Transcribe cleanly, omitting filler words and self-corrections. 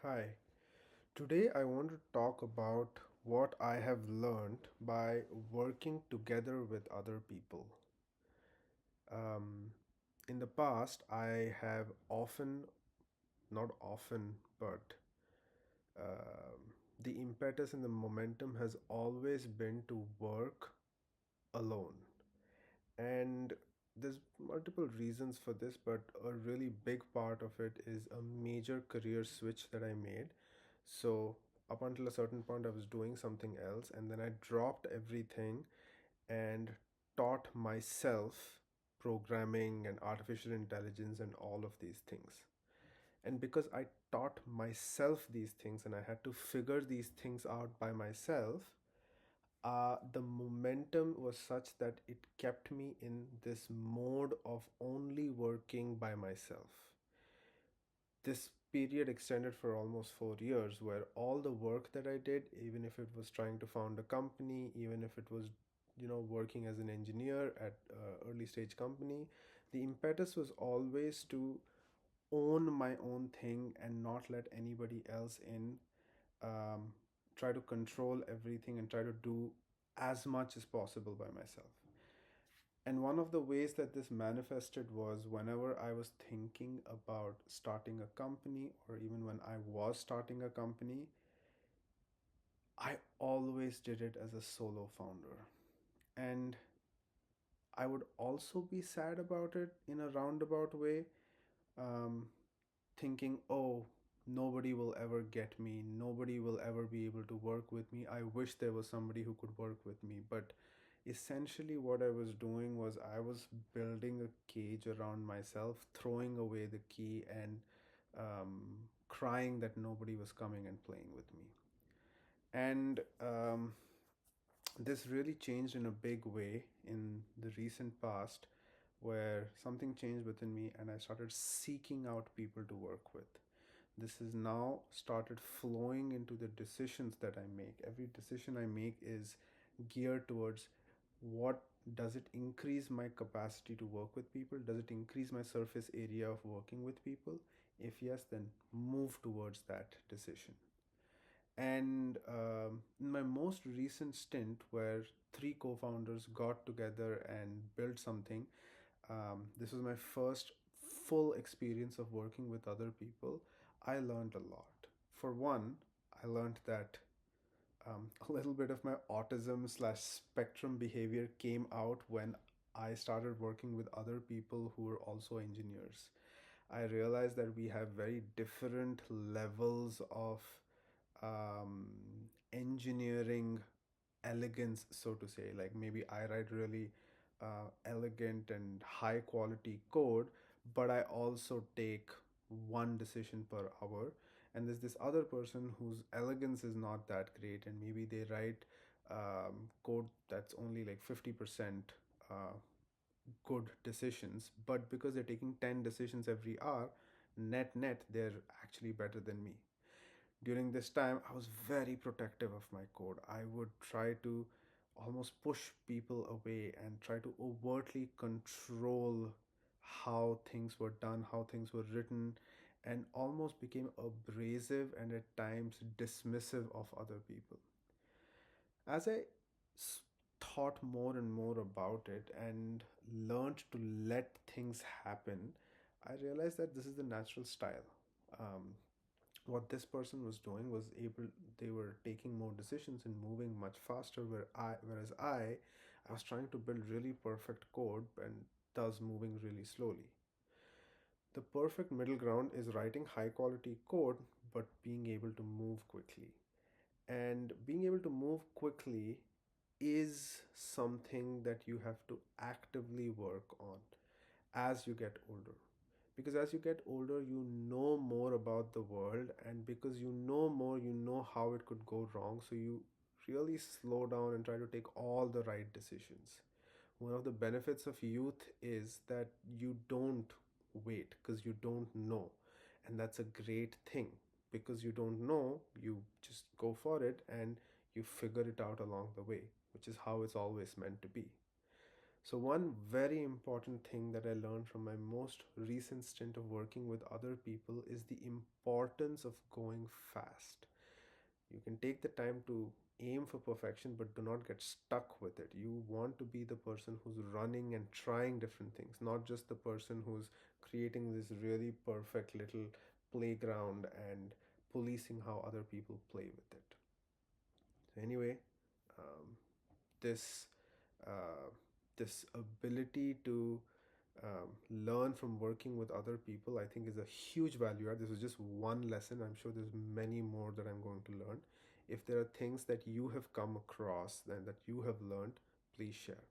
Hi. Today I want to talk about what I have learned by working together with other people. Um, in the past, I have often, not often, but the impetus and the momentum has always been to work alone. And there's multiple reasons for this, but a really big part of it is a major career switch that I made. So, up until a certain point, I was doing something else, and then I dropped everything and taught myself programming and artificial intelligence and all of these things. And because I taught myself these things and I had to figure these things out by myself, the momentum was such that it kept me in this mode of only working by myself. This period extended for almost 4 years, where all the work that I did, even if it was trying to found a company, even if it was, working as an engineer at early stage company, the impetus was always to own my own thing and not let anybody else in. um, Try to control everything and try to do as much as possible by myself. And one of the ways that this manifested was whenever I was thinking about starting a company, or even when I was starting a company, I always did it as a solo founder. And I would also be sad about it in a roundabout way, um, thinking, oh, nobody will ever get me, nobody will ever be able to work with me. I wish there was somebody who could work with me. But essentially, what I was doing was I was building a cage around myself, throwing away the key, and crying that nobody was coming and playing with me. And this really changed in a big way in the recent past, where something changed within me and I started seeking out people to work with. This has now started flowing into the decisions that I make. Every decision I make is geared towards what does it increase my capacity to work with people? Does it increase my surface area of working with people? If yes, then move towards that decision. And in my most recent stint, where three co founders got together and built something, this was my first full experience of working with other people. I learned a lot. For one, I learned that a little bit of my autism slash spectrum behavior came out when I started working with other people who were also engineers. I realized that we have very different levels of um, engineering elegance, so to say. Like maybe I write really elegant and high quality code, but I also take one decision per hour. And there's this other person whose elegance is not that great, and maybe they write code that's only like 50% good decisions, but because they're taking 10 decisions every hour, net they're actually better than me. During this time, I was very protective of my code. I would try to almost push people away and try to overtly control how things were done, how things were written, and almost became abrasive and at times dismissive of other people. As I s- thought more and more about it and learned to let things happen, I realized that this is the natural style. Um, what this person was doing was able, they were taking more decisions and moving much faster, whereas I was trying to build really perfect code and thus moving really slowly. The perfect middle ground is writing high quality code but being able to move quickly. And being able to move quickly is something that you have to actively work on as you get older. Because as you get older, you know more about the world, and because you know more, you know how it could go wrong. So you really slow down and try to take all the right decisions. One of the benefits of youth is that you don't wait because you don't know. And that's a great thing. Because you don't know, you just go for it and you figure it out along the way, which is how it's always meant to be. So, one very important thing that I learned from my most recent stint of working with other people is the importance of going fast. You can take the time to aim for perfection, but do not get stuck with it. You want to be the person who's running and trying different things, not just the person who's creating this really perfect little playground and policing how other people play with it. So, anyway, um, this uh, this ability to learn from working with other people, I think, is a huge value add. This is just one lesson. I'm sure there's many more that I'm going to learn. If there are things that you have come across and that you have learned, please share.